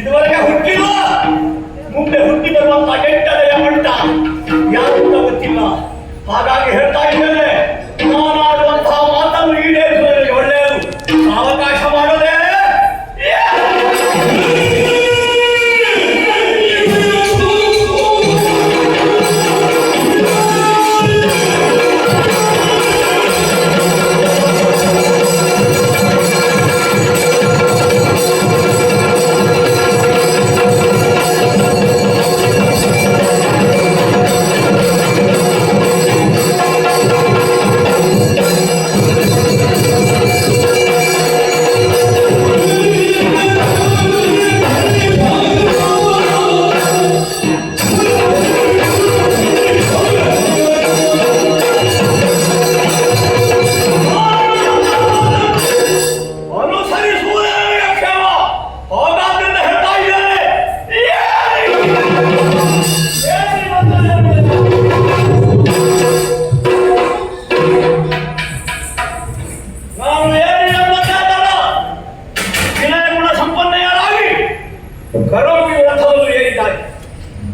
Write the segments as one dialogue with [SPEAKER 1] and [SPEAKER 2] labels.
[SPEAKER 1] ಇದುವರೆಗೆ ಹುಟ್ಟಿಲ್ಲ, ಮುಂದೆ ಹುಟ್ಟಿ ಬರುವಂತ ಕೆಟ್ಟದೆಯ ಮಟ್ಟ ಯಾರಿಂದ ಗೊತ್ತಿಲ್ಲ. ಹಾಗಾಗಿ ಹೇಳ್ತಾ ಇದ್ದೇನೆ, ನಾನಾಡುವಂತಹ ಮಾತನ್ನು ಈಡೇರಿಸುವುದರಲ್ಲಿ ಒಳ್ಳೆಯದು. ಅವಕಾಶ ಮಾಡದೆ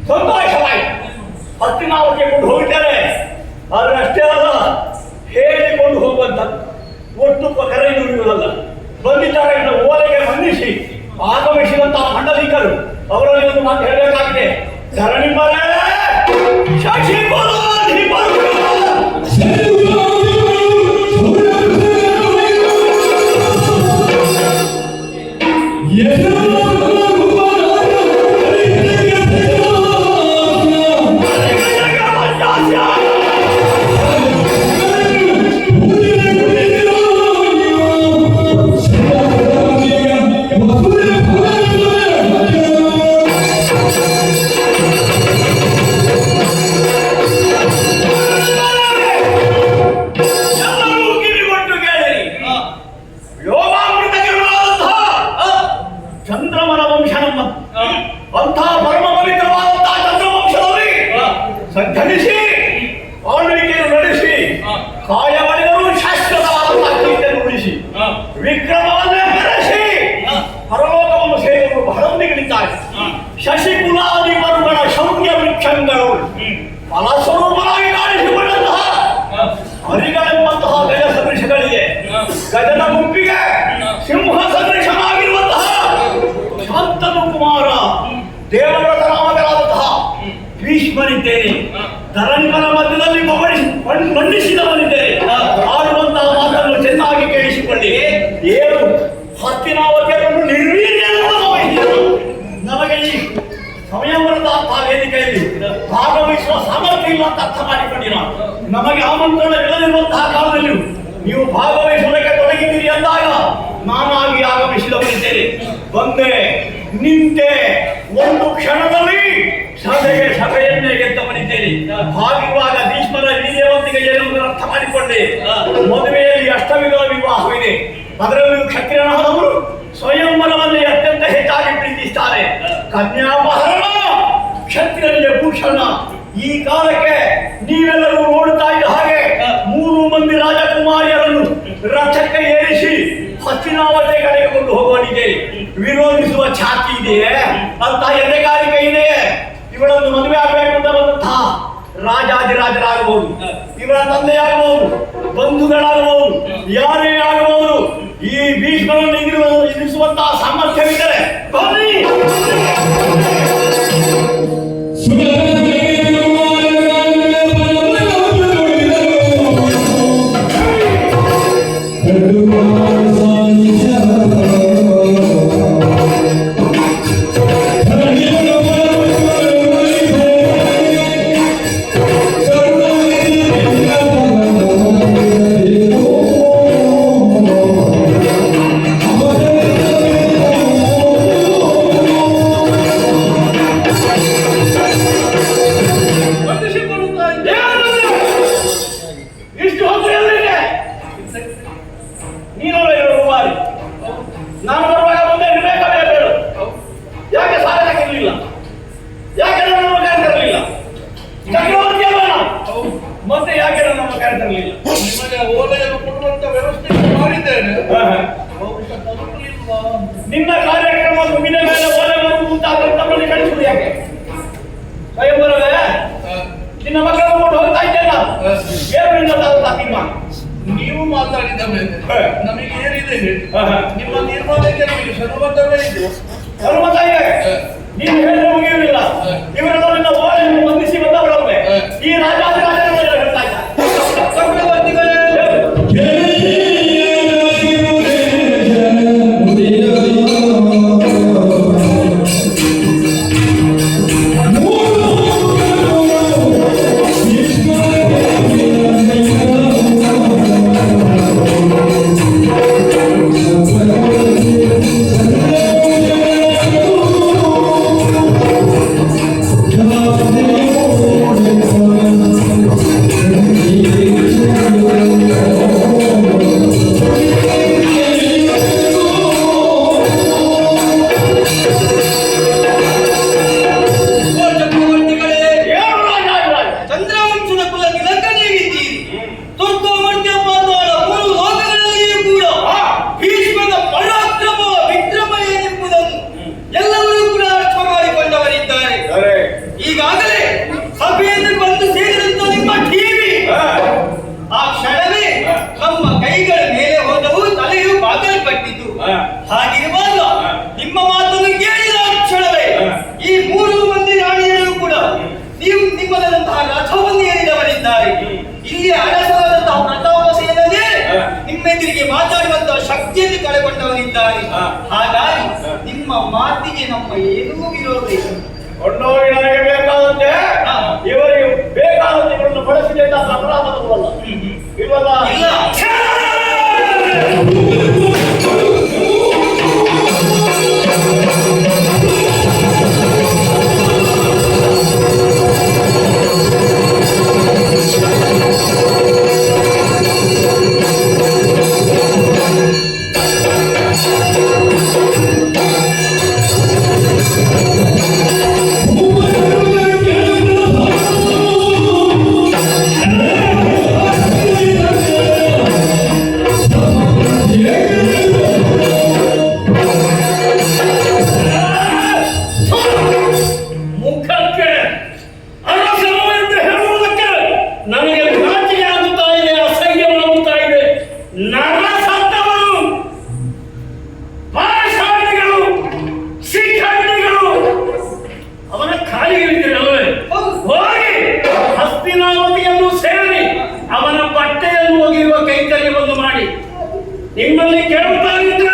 [SPEAKER 1] ಸಂತೋಷವಾಯಿತು. ಹತ್ತಿನಾವಕ್ಕೆ ಕೊಂಡು ಹೋಗಿದ್ದೇನೆ. ಆದರೆ ಅಷ್ಟೇ ಅಲ್ಲ, ಹೇಳಿಕೊಂಡು ಹೋಗುವಂಥದ್ದು. ಒಟ್ಟು ಕರೆಯುವುದಲ್ಲ, ಬಂದಿದ್ದಾರೆ ಓಲೆಗೆ ಮನ್ನಿಸಿ ಆಗಮಿಸಿದಂತಹ ಮಂಡಲಿಕರು ಅವರಲ್ಲಿ ಒಂದು ಮಾತು ಹೇಳಬೇಕಾಗಿದೆ. ಧರಣಿ ಮರೆ ಶಶಿ ಚಂದ್ರಮನ ವಂಶ ನಮ್ಮ ಅಂತಹ ಪರಮ ಪವಿತ್ರವಾದಂತಹ ಚಂದ್ರವಂಶದಲ್ಲಿ ಸಂಚರಿಸಿ ಆಳ್ವಿಕೆಯನ್ನು ನಡೆಸಿ ಕಾಯವಳಿಗಳು ಶಾಶ್ವತವಾದಂತಹ ಕೀರ್ತಿಯನ್ನು ಉಳಿಸಿ ವಿಕ್ರಮವನ್ನೇ ಬೆಳೆಸಿ ಪರಲೋಕವನ್ನು ಸೇರಲು ಬಹಳೊಂದಿಗಿದ್ದಾರೆ. ಶಶಿಕುಲಾದಿ ಮರುಗಳ ಶೌರ್ಯ ವೃಕ್ಷಗಳು ಫಲಸ್ವರೂಪರಾಗಿ ಕಾಣಿಸಿಕೊಂಡಂತಹ ಹರಿಗಳೆಂಬಂತಹ ಗಜ ಸದೃಶಗಳಿಗೆ, ಗಜದ ಗುಂಪಿಗೆ ಸಿಂಹ ಸದೃಶನಾಗಿರುವಂತಹ ಶಾಂತನು ಕುಮಾರ ದೇವವ್ರತ ನಾಮಕರಾದಂತಹ ಭೀಷ್ಮನಿದ್ದೇನೆ. ಧರಣಿಕರ ಮಧ್ಯದಲ್ಲಿ ಮಂಡಿಸಿದವನಿದ್ದೇನೆ. ಆಡುವಂತಹ ಮಾತನ್ನು ಚೆನ್ನಾಗಿ ಕೇಳಿಸಿಕೊಳ್ಳಿ. ಏನು ಹತ್ತಿನಾವತಿಯನ್ನು ನಮಗೆ ಈ ಸಂಯಮದಂತಹ ವೇದಿಕೆಯಲ್ಲಿ ಭಾಗವಹಿಸುವ ಸಾಮರ್ಥ್ಯ ಇಲ್ಲ ಅಂತ ಅರ್ಥ ಮಾಡಿಕೊಂಡಿರ. ನಮಗೆ ಆಮಂತ್ರಣವಿಲ್ಲದಿರುವಂತಹ ಕಾಲದಲ್ಲಿ ನೀವು ಭಾಗವಹಿಸುವುದಕ್ಕೆ ತೊಡಗಿದ್ದೀರಿ ಅಂದಾಗ ನಾನಾಗಿ ಆಗಮಿಸಿದವನಿದ್ದೇನೆ. ಬಂದೆ, ನಿಂತೆ, ಒಂದು ಕ್ಷಣದಲ್ಲಿ ಸಭೆಯನ್ನೇ ಗೆದ್ದವನಿದ್ದೇನೆ. ಹಾಗಿರುವಾಗ ಭೀಷ್ಮರ ವೀರ್ಯವಂತಿಗೆ ಏನೆಂದು ಅರ್ಥ ಮಾಡಿಕೊಂಡೆ. ಮದುವೆಯಲ್ಲಿ ಅಷ್ಟವಿಧದ ವಿವಾಹವಿದೆ. ಅದರಲ್ಲೂ ಕ್ಷತ್ರಿಯನಾದವರು ಸ್ವಯಂವರವನ್ನೇ ಅತ್ಯಂತ ಹೆಚ್ಚಾಗಿ ಪ್ರೀತಿಸುತ್ತಾರೆ. ಕನ್ಯಾಪಹರಣ ಕ್ಷತ್ರಿಯರಿಗೆ ಭೂಷಣ. ಈ ಕಾಲಕ್ಕೆ ನೀವೆಲ್ಲರೂ ನೋಡುತ್ತಾ ಇದ್ದ ಹಾಗೆ 3 ಮಂದಿ ರಾಜಕುಮಾರಿಯರನ್ನು ರಥಕ್ಕೆ ಏರಿಸಿ ಹತ್ತಿನಾವತಿ ಕಡೆಗೆ ಕೊಂಡು ಹೋಗುವನಿಗೆ ವಿರೋಧಿಸುವ ಛಾತಿ ಇದೆಯೇ ಅಂತ ಎದೆಗಾರಿಕೆ ಇದೆಯೇ? ಇವಳನ್ನು ಮದುವೆ ಆಗಬೇಕು ಅಂತ ಬಂದಂತಹ ರಾಜಾಧಿರಾಜರಾಗಬಹುದು, ಇವರ ತಂದೆಯಾಗಬಹುದು, ಬಂಧುಗಳಾಗಬಹುದು, ಯಾರೇ ಆಗಬಹುದು. ಈ ಭೀಷ್ಮರನ್ನು ಎದುರಿಸುವಂತಹ ಸಾಮರ್ಥ್ಯವಿದ್ದರೆ ಬನ್ನಿ. ನಾನು ಬರುವಾಗ ಮುಂದೆ ಇರಬೇಕೇ ಬೇಡ? ಯಾಕೆ ಸಾಲ ತರಲಿಲ್ಲ? ಯಾಕೆ ನನ್ನ ಕರೆತರಲಿಲ್ಲ? ಚಕ್ರವರ್ತಿ ಅಲ್ವ ನಾವು? ಮತ್ತೆ ಯಾಕೆ ನನ್ನ ಕರೆತರಲಿಲ್ಲ?
[SPEAKER 2] ನಿಮಗೆ ಓಲೆಯನ್ನು ಕೊಡುವಂತ ವ್ಯವಸ್ಥೆ ಮಾಡಿದ್ದೇನೆ.
[SPEAKER 1] ನಿನ್ನ ಕಾರ್ಯಕ್ರಮ ಮುಗಿದ ಮೇಲೆ ಓಲೆ ನಿಮ್ಮಲ್ಲಿ ಕಳಿಸುವುದು ಯಾಕೆ? ಸ್ವಯಂವರವೇ ನಿನ್ನ ಮಕ್ಕಳನ್ನು ಕೊಂಡು ಹೋಗ್ತಾ ಇದ್ದೇನೆ ನಾನು. ಏನಿಲ್ಲ ತೀರ್ಮಾನ
[SPEAKER 2] ನೀವು ಮಾತಾಡಿದ ಮೇಲೆ ನಮಗೆ ಏನಿದೆ ಹೇಳಿ. ನಿಮ್ಮ ತೀರ್ಮಾನಕ್ಕೆ ನಮಗೆ ಸರ್ವತವೇ ಇದೆ.
[SPEAKER 1] ಸರ್ವತ ಇದೆ. ನೀನು ಹೇಳಿದ್ರೆ ಮುಗಿಯುವುದಿಲ್ಲ. ಇವರೆಲ್ಲ ನಿನ್ನ ಓಲೆಯನ್ನು ಬಂಧಿಸಿ ಬಂದವರವ್ರೆ. ಈ ರಾಜಾಧಿರಾಜರು ಹೇಳ್ತಾ ಇದ್ದಾರೆ. ಚಕ್ರವರ್ತಿಗಳೇ,
[SPEAKER 3] ಈಗಾಗಲೇ ಸಭೆಯನ್ನು ಬಂದು ಸೇರಿದಂತ ನಿಮ್ಮ ಟಿವಿ ಆ ಕ್ಷಣವೇ ನಮ್ಮ ಕೈಗಳ ಮೇಲೆ ಹೋದವು, ತಲೆಯು ಬಾಗಲ್ಪಟ್ಟಿತು. ಹಾಗಿರುವಾಗ ನಿಮ್ಮ ಮಾತನ್ನು ಕೇಳಿದ ಕ್ಷಣವೇ ಈ 3 ಮಂದಿ ರಾಣಿಯರು ಕೂಡ ನೀವು ನಿಮ್ಮದಂತಹ ರಥವನ್ನು ಏರಿದವರಿದ್ದಾರೆ. ಇಲ್ಲಿ ಅರಸರಾದಂತಹ ಪ್ರತಾಪಸೇನನೇ ನಿಮ್ಮೆದುರಿಗೆ ಮಾತಾಡುವಂತಹ ಶಕ್ತಿಯನ್ನು ಕಳೆಕೊಂಡವರಿದ್ದಾರೆ. ಹಾಗಾಗಿ ನಿಮ್ಮ ಮಾತಿಗೆ ನಮ್ಮ ಏನೂ ವಿರೋಧ ಇಲ್ಲ.
[SPEAKER 1] ಕೊಂಡೋಗಿ ನನಗೆ ಬೇಕಾದಂತೆ ಇವರಿಗೆ ಬೇಕಾದಂತೆ ಇವರನ್ನು ಬಳಸಿದ ಅಪರಾಧವಲ್ಲ ಇಲ್ವಲ್ಲ?
[SPEAKER 3] ಇಲ್ಲ.
[SPEAKER 1] ನಿಮ್ಮಲ್ಲಿ ಕೇಳುತ್ತಾ ಇದ್ದಾರೆ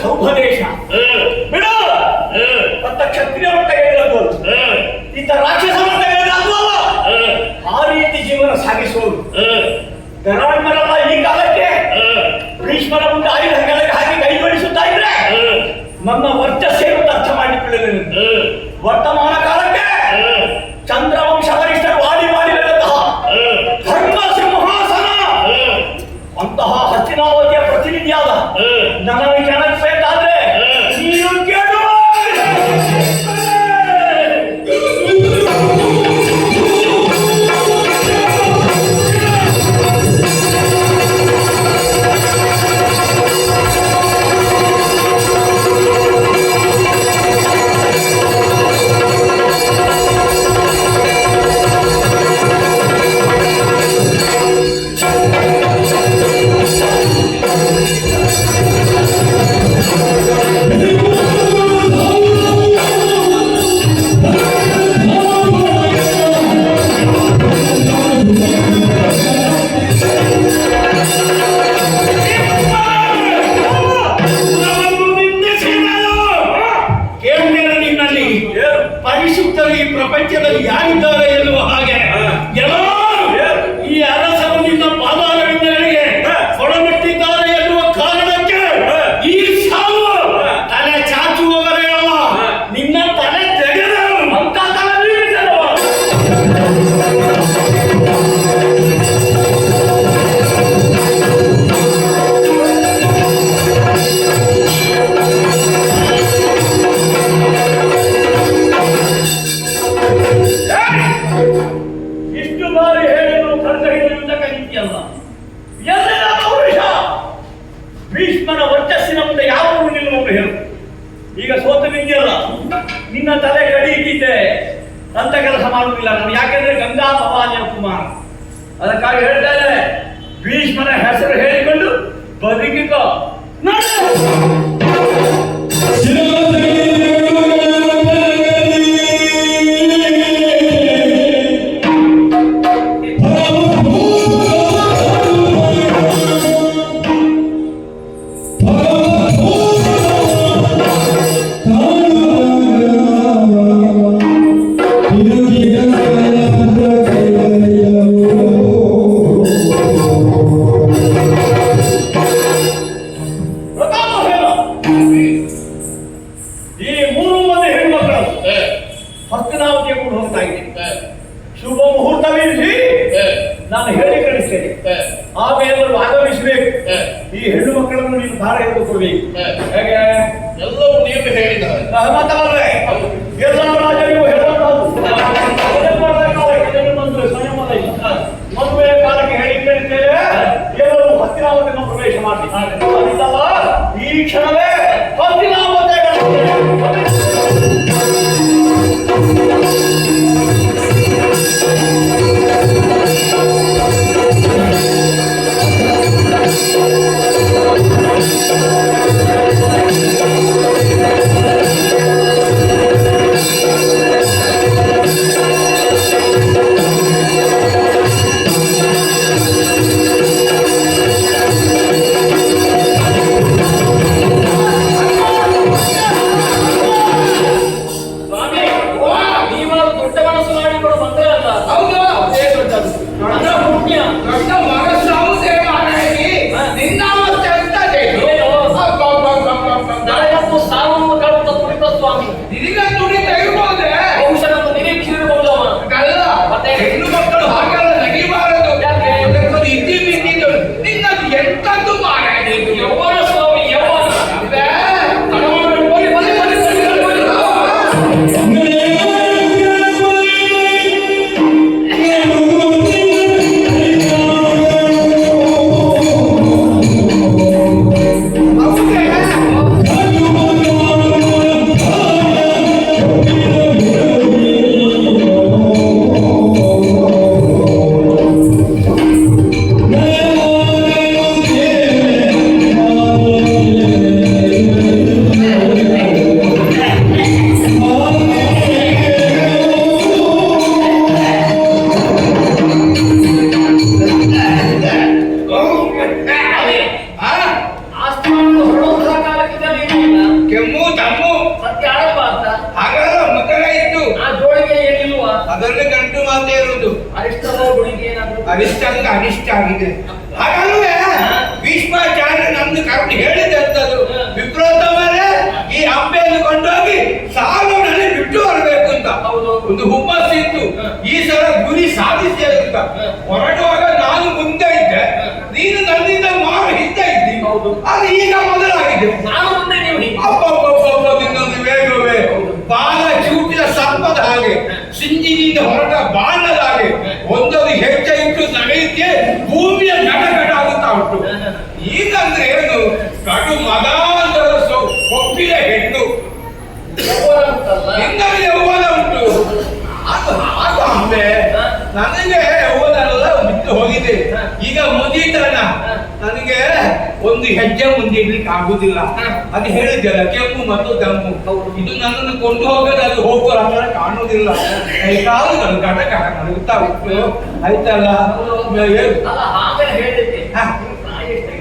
[SPEAKER 1] ಸೌಭದೇಶ ಬಿಡ ಮತ್ತ ಕ್ಷತ್ರಿಯ ಮಟ್ಟ ಹೇಳಿರೋದು ಇಂಥ ರಾಕ್ಷಸ ಮಟ್ಟ ಹೇಳಿರೋದು ಆ ರೀತಿ ಜೀವನ ಸಾಗಿಸುವುದು ಗರಾಡ್ಮರಲ್ಲ. ಈ ಕಾಲಕ್ಕೆ ಭೀಷ್ಮರ ಮುಂದೆ ಆಯುಧ ಕೆಳಗೆ ಹಾಕಿ ಕೈ ಜೋಡಿಸುತ್ತಾ ಇದ್ರೆ ನಮ್ಮ ವರ್ಚಸ್ಸೇನು ಅರ್ಥ ಮಾಡಿಕೊಳ್ಳಲಿಲ್ಲ. ವರ್ತಮಾನ ಕಾಲಕ್ಕೆ ಚಂದ್ರವಂಶ ವರಿಷ್ಠರು ವಾಡಿ ಮಾಡಿ ಬೆಳೆದಂತಹ ಧರ್ಮ ಸಿಂಹಾಸನ ಅಂತಹ ಹಸ್ತಿನಾವತಿಯ ಪ್ರತಿನಿಧಿಯಾದ ನನಗೆ ಕೆಣಕಬೇಕಾದ್ರೆ ನೀನು ಕೇಳು. ಪರಿಶುದ್ಧರು ಈ ಪ್ರಪಂಚದಲ್ಲಿ ಯಾರಿದ್ದಾರೆ ಎನ್ನುವ ಹಾಗೆ ಎಲ್ಲರೂ ಈ ಅರಸನಿಂದ ಪಾದಾರವಿಂದಗಳಿಗೆ ಕೊಡಬಿಟ್ಟಿದ್ದಾರೆ ಎನ್ನುವ ಕಾರಣಕ್ಕೆ ಈ ಸಾವು ತಲೆ ಚಾಚುವವರೇ ಅಲ್ಲ, ನಿನ್ನ ತಲೆ ತೆಗೆದರು ಅಂತ ತಲೆ ಬೀಳಿದರು. ಇಷ್ಟು ಬಾರಿ ಹೇಳಿದ್ರು ಕರ್ಗ ಹಿಡಿಯುವುದ ಕಲಿತಿಯಲ್ಲ, ಎಲ್ಲರ ಪೌರುಷ ಭೀಷ್ಮನ ವರ್ಚಸ್ಸಿನ ಮುಂದೆ ಯಾರು ನಿಲ್ಲುವರು ಹೇಳು. ಈಗ ಸೋತು ನಿಂತಿಯಲ್ಲ, ನಿನ್ನ ತಲೆ ಕಡಿಯಿದ್ದೆ ಅಂತ ಕೆಲಸ ಮಾಡುವುದಿಲ್ಲ ನಾನು. ಯಾಕೆಂದ್ರೆ ಗಂಗಾ ಭವಾನಿಯ ಕುಮಾರ. ಅದಕ್ಕಾಗಿ ಹೇಳ್ತಾ ಇದ್ದಾರೆ, ಭೀಷ್ಮನ ಹೆಸರು ಹೇಳಿಕೊಂಡು ಬದುಕಿಕೋ. ಈ ಮೂರು ಮಂದಿ ಹೆಣ್ಮಕ್ಕಳು ಹಸ್ತಿನಾವತಿಯ ಕೂಡ ಹೋಗ್ತಾ ಇದ್ದೆ. ಶುಭ ಮುಹೂರ್ತವಿರಲಿ, ನಾನು ಹೇಳಿ ಕಳಿಸ್ತೇನೆ. ಆಮೇಲೆ ಅವರು ಆಗಮಿಸಬೇಕು. ಈ ಹೆಣ್ಣು ಮಕ್ಕಳನ್ನು ನೀನು ದಾರ ಎದ್ದು ಕೊಡ್ಬೇಕು. ಹೇಗೆ
[SPEAKER 2] ಎಲ್ಲವೂ ನೀವು ಹೇಳಿದ್ದಾರೆ.
[SPEAKER 1] ಮತ್ತವರೇ ಯಜಮಾನರಾಜರಿಗೂ ಹೇಳುವಂತಹದ್ದು ಮದುವೆ ಕಾಲಕ್ಕೆ ಹೇಳಿ ಕಳಿಸ್ತೇವೆ. ಎಲ್ಲರೂ ಹಸ್ತಿನಾವತಿಯನ್ನು ಪ್ರವೇಶ ಮಾಡ್ತಿದ್ದಾರೆ. ಈ ಕ್ಷಣವೇ ಹಸ್ತಿನಾವತಿ
[SPEAKER 2] ಅರಿಷ್ಟಂಗ ಅನಿಷ್ಟ ಆಗಿದೆ. ಹಾಗಲ್ವೇ ಭೀಷ್ಮಾಚಾರ್ಯ ನಮ್ದು ಕರೆಕ್ಟ್ ಹೇಳಿದಂತದ್ದು ವಿಪ್ರೋತ್ತಮರೇ ಈ ಅಂಬೆಯನ್ನು ಕೊಂಡೋಗಿ ಸಾಲುನಲ್ಲಿ ಬಿಟ್ಟು ಬರಬೇಕು.
[SPEAKER 1] ಹೌದು.
[SPEAKER 2] ಅದು ಈಗ ಮೊದಲಾಗಿದೆ.
[SPEAKER 1] ನಾನು ಮುಂದೆ ನೀವು ಹೀಗೆ.
[SPEAKER 2] ಅಪ್ಪಪ್ಪಪ್ಪಪ್ಪ ನಿನ್ನೊಂದು ವೇಗವೇ ಬಾಲ ಚೂಟಿದ ಸರ್ಪದ ಹಾಗೆ, ಸಿಂಜಿನಿಂದ ಹೊರಟ ಬಾಣದ ಹಾಗೆ ಒಂದೊಂದು ಹೆಜ್ಜೆ ಇಟ್ಟು ನಡೆಯುತ್ತೆ, ಭೂಮಿಯ ಗಟಗಟ ಆಗುತ್ತಾ ಉಂಟು. ಈಗಂದ್ರೆ ಏನು, ಕಡು ಮದಾಂತರ ಒಪ್ಪಿದ ಹೆಣ್ಣು, ನಿನ್ನಲ್ಲಿ ಯೌವನ ಉಂಟು. ಅದು ಅಂಬೆ ನನಗೆ ಯೌವನೆಲ್ಲ ಬಿಟ್ಟು ಹೋಗಿದೆ. ಈಗ ಮುದೀತನ ನನಗೆ ಒಂದು ಹೆಜ್ಜೆ ಮುಂದೆ ಇಡ್ಲಿಕ್ಕೆ ಆಗುದಿಲ್ಲ. ಅದು ಹೇಳಿದ್ದಲ್ಲ, ಕೆಂಪು ಮತ್ತು ದಮ್ಮು. ಇದು ನನ್ನನ್ನು ಕೊಂಡು ಹೋಗೋದು, ಅದು ಹೋಗುವ ಹತ್ರ ಕಾಣುವುದಿಲ್ಲ. ಕಾಲುಗಳು ಗಟ ಗಟ ನಡುಗುತ್ತಾ ಉಂಟು. ಆಯ್ತಲ್ಲ,
[SPEAKER 1] ಆಮೇಲೆ ಹೇಳಿದ್ದೆ
[SPEAKER 2] ಪ್ರಾಯ
[SPEAKER 1] ಎಷ್ಟಾಯ್ತು?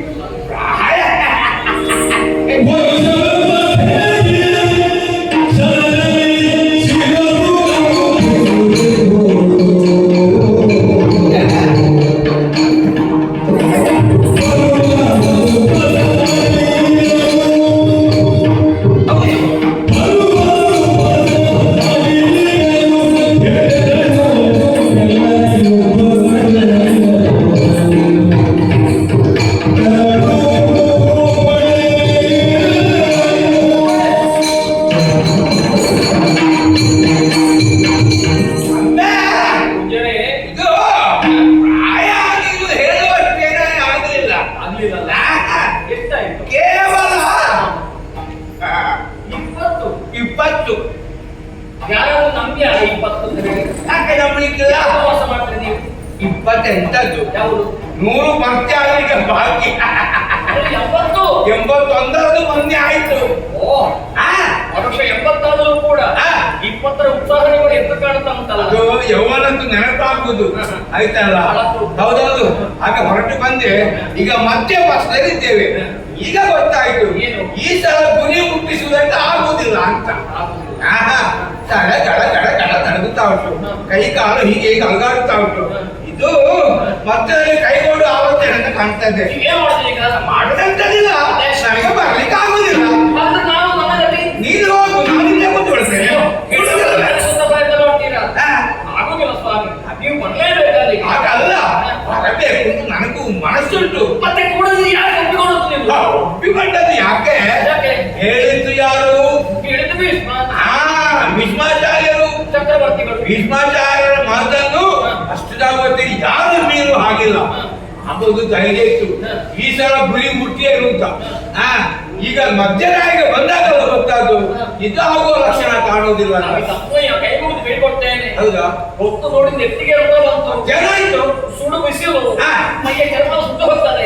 [SPEAKER 2] ಕೇವಲ 20.
[SPEAKER 1] ಯಾರಾದ್ರೂ ನಂಬಿ 20
[SPEAKER 2] ಯಾಕೆ ನಂಬಲಿಕ್ಕಿಲ್ಲ?
[SPEAKER 1] ಮೋಸ ಮಾಡ್ತೀರಿ ನೀವು.
[SPEAKER 2] 28
[SPEAKER 1] ಯಾವುದು?
[SPEAKER 2] 100 ಭರ್ತಿ ಆಗಲಿಕ್ಕೆ ಬಾಕಿ. 81 ಮಂದಿ ಆಯ್ತು.
[SPEAKER 1] ಓ ವರ್ಷ 80 ಆದರೂ ಕೂಡ 20ರ ಉತ್ಸಾಹನೆ ಕೂಡ ಎದ್ದು ಕಾಣ್ತಾ ಉಂಟಲ್ಲ.
[SPEAKER 2] ಅದು ಯೌವನದ್ದು ನೆನಪಾಗುದು. ಆಯ್ತಲ್ಲ, ಹೌದೌದು. ಆಗ ಹೊರಟು ಬಂದೆ, ಈಗ ಮತ್ತೆ ಬಸ್ನಲ್ಲಿದ್ದೇವೆ. ಈಗ ಗೊತ್ತಾಯ್ತು ಈ ಸಲ ಗುರಿ ಮುಟ್ಟಿಸುವುದಂತ ಆಗುದಿಲ್ಲ ಅಂತ. ತಡ ಗಡ ಗಡ ಗಡ ತಡಗುತ್ತಾ ಉಂಟು, ಕೈ ಕಾಲು ಹೀಗೆ ಹೀಗೆ ಅಲಗಾಡುತ್ತಾ ಉಂಟು. ಇದು ಮತ್ತೆ ಕೈಗೊಂಡು ಆವತ್ತೇನೆ ಅಂತ ಕಾಣ್ತದೆ.
[SPEAKER 1] ಏನ್ ಮಾಡಿದ್ರಿ ಈಗ?
[SPEAKER 2] ಮಾಡದಂತದಿಲ್ಲ, ನನಗೆ ಬರ್ಲಿಕ್ಕೆ ಆಗುದಿಲ್ಲ. ನೀನು ಹೋಗು, ನಾನಿಲ್ಲೇ ಕೂತ್ಕೊಳ್ತೇನೆ.
[SPEAKER 1] ಆಗುದಿಲ್ಲ ಸ್ವಾಮಿ, ನೀವು ಬರ್ಲೇಬೇಕಲ್ಲಿ.
[SPEAKER 2] ಹಾಗಲ್ಲ, ಬರಬೇಕು ಅಂತ ನನಗೂ ಮನಸ್ಸುಂಟು.
[SPEAKER 1] ಮತ್ತೆ ಕೂಡ ಯಾಕೆ ಒಪ್ಪಿಕೊಳ್ಳೋದು ನೀವು?
[SPEAKER 2] ಒಪ್ಪಿಕೊಂಡದ್ದು ಯಾಕೆ? ಹೇಳಿದ್ದು ಯಾರು?
[SPEAKER 1] ಹೇಳಿದ್ದು ಭೀಷ್ಮ.
[SPEAKER 2] ಭೀಷ್ಮಾಚಾರ್ಯರು,
[SPEAKER 1] ಚಕ್ರವರ್ತಿಗಳು.
[SPEAKER 2] ಭೀಷ್ಮಾಚಾರ್ಯರ ಮಾತನ್ನು ಅಷ್ಟದಾವತ್ತಿಗೆ ಯಾರು ಮೀರು ಹಾಗಿಲ್ಲ. ಅದೊಂದು ಧೈರ್ಯ ಇತ್ತು. ಈ ಸಲ ಗುರಿ ಮುಟ್ಟಿಯೇ ಅಂತ. ಈಗ ಮಧ್ಯರಾಯಿಗೆ ಬಂದಾಗಲ್ಲ ಗೊತ್ತಾದ್ದು, ಇದು ಆಗುವ ಲಕ್ಷಣ ಕಾಣುವುದಿಲ್ಲ.
[SPEAKER 1] ಕೈ ಮುಗಿದು ಬೇಡ್ಕೊಡ್ತೇನೆ.
[SPEAKER 2] ಹೌದಾ?
[SPEAKER 1] ಹೊತ್ತು ನೋಡಿ ನೆತ್ತಿಗೆ ಬಂತು,
[SPEAKER 2] ಏನಾಯ್ತು?
[SPEAKER 1] ಸುಡು ಬಿಸಿಲು, ಮೈಯ ಚರ್ಮ ಸುಟ್ಟು ಹೋಗ್ತದೆ.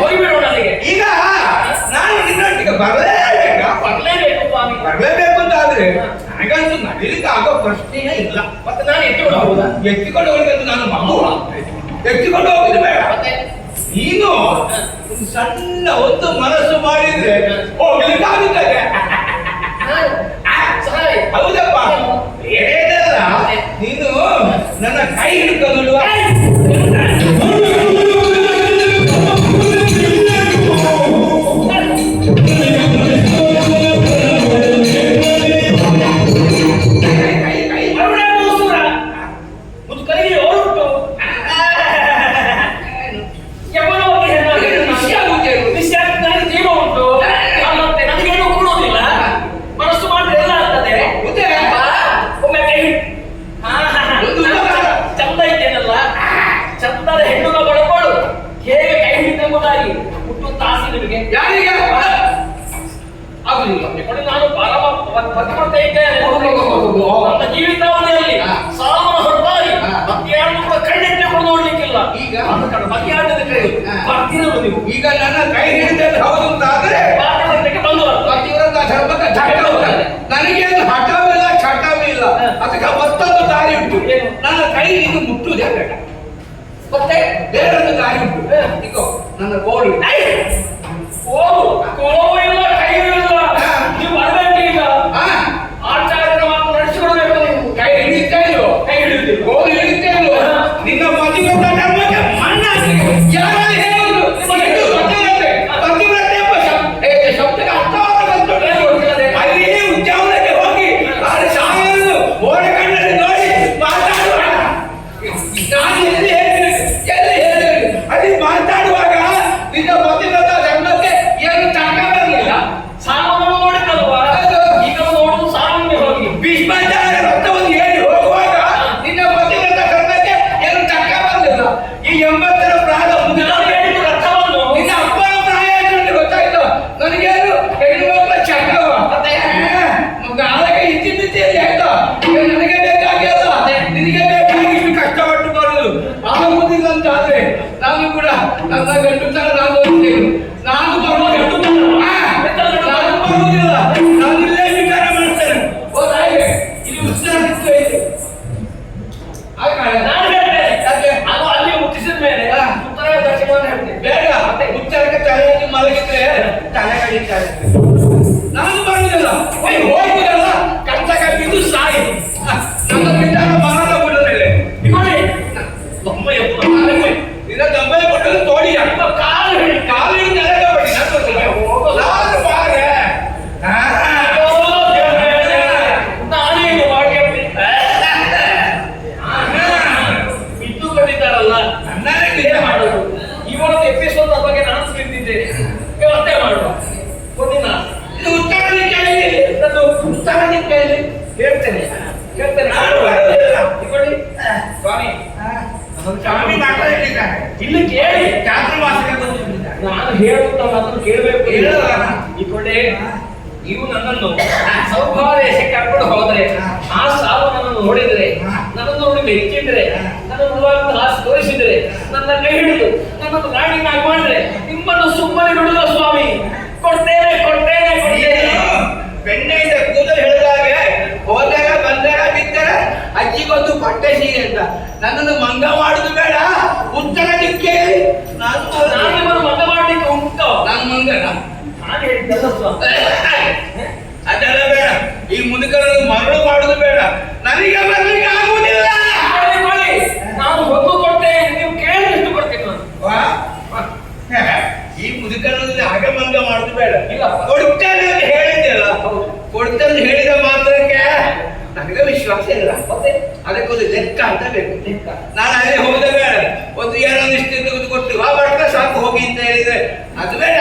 [SPEAKER 1] ಹೋಗಿಬಿಡೋಣ ನನಗೆ. ಈಗ
[SPEAKER 2] ನಾನು ನಿನ್ನೊಟ್ಟಿಗೆ ಬರಲೇಬೇಕಾ?
[SPEAKER 1] ಬರ್ಲೇಬೇಕು ಸ್ವಾಮಿ.
[SPEAKER 2] ಬರಲೇಬೇಕು ಅಂತ ಆದ್ರೆ ನನಗಂತೂ ನಡೀಲಿಕ್ಕೆ ಆಗೋ ಪ್ರಶ್ನೆಯೇ ಇಲ್ಲ.
[SPEAKER 1] ಮತ್ತೆ ನಾನು ಎತ್ತಿಕೊಂಡು ಹೋಗುದಾ?
[SPEAKER 2] ಎತ್ತಿಕೊಂಡು ಹೋಗಿದ್ದು ನಾನು ಮಗು, ಎತ್ತಿಕೊಂಡು ಹೋಗುದು ಬೇಡ. ನೀನು ಸಣ್ಣ ಒಂದು ಮನಸ್ಸು ಮಾಡಿದ್ರೆ ಹೋಗ್ಲಿಕ್ಕಾಗುತ್ತದೆ. ಹೌದಪ್ಪ, ಬೇರೆದಲ್ಲ, ನೀನು ನನ್ನ ಕೈ ಹಿಡ್ಕೊಂಡು ಯಾರಿಗೆ ಆಗುದಿಲ್ಲ.
[SPEAKER 1] ನಾನು ಪರಮ ಇದ್ದೇನೆ. ನನ್ನ ಜೀವಿತಾವಧಿಯಲ್ಲಿ ಸಾವನ್ನ ಹೊರತಾಗಿ ಮಧ್ಯಾಹ್ನ ಕೂಡ ಕಣ್ಣೆತ್ತಿಕೊಂಡು ನೋಡ್ಲಿಕ್ಕಿಲ್ಲ. ಈಗ ಮಧ್ಯಾಹ್ನದ ಕೈ ಬರ್ತಿರೋದು ನೀವು.
[SPEAKER 2] ಈಗ ನನ್ನ ಕೈ ಹಿಡಿದದ್ದು ಹೌದು ಅಂತ ಆದ್ರೆ
[SPEAKER 1] ಬಂದು
[SPEAKER 2] ಪತಿವ್ರತ ಧರ್ಮಕ್ಕೆ ಧಕ್ಕ ಹೋಗ್ತದೆ. ನನಗೇನು ಹಠವಿಲ್ಲ ಚಟವಿಲ್ಲ. ಅದಕ್ಕೆ ಮತ್ತೊಂದು ದಾರಿ ಉಂಟು. ನನ್ನ ಕೈ ನೀನು ಮುಟ್ಟುವುದೇ ಬೇಡ. ಮತ್ತೆ ಬೇರೊಂದು ದಾರಿ ಉಂಟು. ಈಗ ನನ್ನ ಗೋಳು
[SPEAKER 1] ಇಲ್ಲ, ಕೈ ಇಲ್ಲ. ನೀವು ಬರಬೇಕೀಗ. ಆಚಾರ್ಯರ ಮಾತು ನಡೆಸಿಕೊಡ್ಬೇಕು. ನೀವು
[SPEAKER 2] ಕೈ ಹಿಡಿಯುತ್ತಾ ಇಲ್ವೋ?
[SPEAKER 1] ಕೈ ಹಿಡಿಯುತ್ತಿಲ್ಲ.
[SPEAKER 2] ಗೋಳು ಹಿಡಿಯುತ್ತಾ ಇಲ್ವೋ? ನಿನ್ನ ಪತಿವ್ರತ ಧರ್ಮಕ್ಕೆ ಮಣ್ಣಾಗಿ ಯಾರು ಹೇಳುವುದು? ಪತಿವ್ರತೆ ಎಂಬ ಶಬ್ದಕ್ಕೆ ಅರ್ಥವಾದ ಅಲ್ಲಿ ಉದ್ಯಾನಕ್ಕೆ ಹೋಗಿ ಅಲ್ಲಿ ಶಾಲೆಯನ್ನು ಓಡೆ ಕಣ್ಣಲ್ಲಿ ನೋಡಿ ಮಾತಾಡುವ. ನಾನು ಎಲ್ಲಿ ಹೇಳಿದೆ ಅಲ್ಲಿ ಮಾತಾಡುವಾಗ ನಿನ್ನ ಪತಿವ್ರತ
[SPEAKER 1] ಕೇಳ್ತೇನೆ.
[SPEAKER 2] ನಾನು ಬರೋದಿಲ್ಲ.
[SPEAKER 1] ಇಟ್ಕೊಳ್ಳಿ. ಸ್ವಾಮಿ
[SPEAKER 2] ಸ್ವಾಮಿ ಮಾತಾಡಿದ್ದಾರೆ
[SPEAKER 1] ಇಲ್ಲಿ ಕೇಳಿ.
[SPEAKER 2] ಚಾತುರ್ಮಾಸಕ್ಕೆ ಬಂದಿದ್ದಾರೆ.
[SPEAKER 1] ನಾನು ಹೇಳುತ್ತಲ್ಲ ಅದನ್ನು ಕೇಳಬೇಕು.
[SPEAKER 2] ಹೇಳುವ.
[SPEAKER 1] ಇಟ್ಕೊಂಡೆ. ನೀವು ನನ್ನನ್ನು ಸೌಭಾಗ್ಯಕ್ಕೆ ಕರ್ಕೊಂಡು ಹೋದ್ರೆ ಆ ಸಾವು ನನ್ನನ್ನು ನೋಡಿದ್ರೆ ನನ್ನನ್ನು ನೋಡಿ ಮೆಚ್ಚಿದ್ರೆ ನನ್ನ ನೋಡುವಾಗ ಹಾಸಿ ತೋರಿಸಿದ್ರೆ ನನ್ನ ಕೈ ಹಿಡಿದು ನನ್ನನ್ನು ಗಾಡಿನಾಗಿ ಮಾಡಿದ್ರೆ ನಿಮ್ಮನ್ನು ಸುಮ್ಮನೆ ಬಿಡುವ ಸ್ವಾಮಿ. ಕೊಡ್ತೇನೆ ಕೊಡ್ತೇನೆ ಕೊಡ್ತೇನೆ.
[SPEAKER 2] ಬೆಣ್ಣೆಯಿಂದ ಕೂದಲು ಹೇಳಿದಾಗೆ ಹೋದಾಗ ಬಂದಾಗ ಬಿದ್ದರೆ ಅಜ್ಜಿಗೊಂದು ಪಟ್ಟೆ ಸೀರೆ ಅಂತ ನನ್ನನ್ನು ಮಂಗ ಮಾಡುದು ಬೇಡ. ಉತ್ತರ ದಿಕ್ಕೆ
[SPEAKER 1] ನಾನು ನಿಮ್ಮನ್ನು ಮತ ಮಾಡ್ಲಿಕ್ಕೆ ಉಂಟು.
[SPEAKER 2] ನಾನು ಮಂಗನ
[SPEAKER 1] ನಾನು ಹೇಳಿದ್ದಲ್ಲ ಸ್ವಾಮಿ.
[SPEAKER 2] ಅದೆಲ್ಲ ಬೇಡ. ಈ ಮುದುಕರನ್ನು ಮರಳು ಮಾಡುದು ಬೇಡ. ನನಗೆ ಬರ್ಲಿಕ್ಕೆ ಆಗುವುದಿಲ್ಲ.
[SPEAKER 1] ಮಾಡಿ, ಮಾಡಿ. ನಾನು ಹೊತ್ತು ಕೊಡ್ತೇನೆ, ನೀವು ಕೇಳಿದಷ್ಟು ಕೊಡ್ತೇನೆ ನಾನು.
[SPEAKER 2] ವಾ? ಈ ಮುದುಕರಲ್ಲಿ ಹಾಗೆ ಮಂಗ ಮಾಡುದು ಬೇಡ.
[SPEAKER 1] ಇಲ್ಲ.
[SPEAKER 2] ಕೊಡ್ತೇನೆ ಅಂತ ಹೇಳಿದ್ದೆಲ್ಲ. ಕೊಡ್ತೇನೆ ಅಂತ ಹೇಳಿದ ಮಾತ್ರಕ್ಕೆ ನನಗೆ ವಿಶ್ವಾಸ ಇಲ್ಲ.
[SPEAKER 1] ಮತ್ತೆ
[SPEAKER 2] ಅದಕ್ಕೊಂದು ಲೆಕ್ಕ ಅಂತ ಬೇಕು.
[SPEAKER 1] ಲೆಕ್ಕ.
[SPEAKER 2] ನಾನು ಅಲ್ಲಿ ಹೋದ ಬೇಡ. ಒಂದು ಏನೊಂದು ಇಷ್ಟು ತೆಗೆದುಕೊಟ್ಟು ಆ ಬಟ್ಟ ಸಾಕು ಹೋಗಿ ಅಂತ ಹೇಳಿದ್ರೆ ಅದು ಬೇಡ.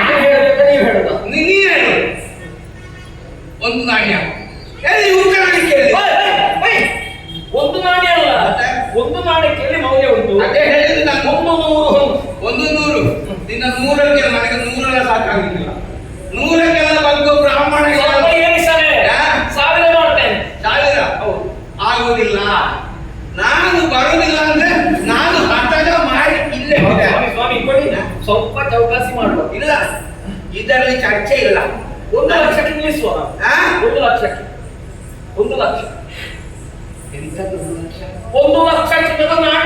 [SPEAKER 1] ಇದು ಹೇಳಬೇಕಾ ನೀವು ಹೇಳುದಾ?
[SPEAKER 2] ನೀನೇ ಹೇಳು. ಒಂದು ನಾಣ್ಯ ಎಲ್ಲಿ ಉತ್ತರ ಕೇಳಿ.
[SPEAKER 1] ಒಂದು ನಾಣ್ಯ ಅಲ್ಲ,
[SPEAKER 2] ಮತ್ತೆ?
[SPEAKER 1] ಒಂದು ನಾಣ್ಯಕ್ಕೆ ಮೌಲ್ಯ ಉಂಟು.
[SPEAKER 2] ಅದೇ ಹೇಳಿದ್ದು ನಾನು.
[SPEAKER 1] 100
[SPEAKER 2] ಒಂದು 100. ನಿನ್ನ 100ಕ್ಕೆ ನನಗೆ 100 ಸಾಕಾಗಿಲ್ಲ. 100ಕ್ಕೆಲ್ಲ ಬಂದು ಬ್ರಾಹ್ಮಣ
[SPEAKER 1] ಸ್ವಲ್ಪ ಏರಿಸಲೇ 1000 ಮಾಡ್ತೇನೆ.
[SPEAKER 2] 1000 ಆಗುವುದಿಲ್ಲ. ನಾನು ಬರುವುದಿಲ್ಲ ಅಂದ್ರೆ ನಾನು ಹಠದ ಮಾಡಿ ಇಲ್ಲೇ ಹೋದೆ.
[SPEAKER 1] ಸ್ವಾಮಿ ಸ್ವಾಮಿ ಕೊಡಿ, ಸ್ವಲ್ಪ ಚೌಕಾಸಿ ಮಾಡುವ.
[SPEAKER 2] ಇಲ್ಲ, ಇದರಲ್ಲಿ ಚರ್ಚೆ ಇಲ್ಲ.
[SPEAKER 1] 1 ಲಕ್ಷಕ್ಕೆ ನಿಲ್ಲಿಸುವ.
[SPEAKER 2] ಆ?
[SPEAKER 1] 1 ಲಕ್ಷಕ್ಕೆ 1 ಲಕ್ಷ.
[SPEAKER 2] ಎಂತದ್ದು 1 ಲಕ್ಷ?
[SPEAKER 1] 1 ಲಕ್ಷ ಚಿನ್ನದ ನಾಣ್ಯ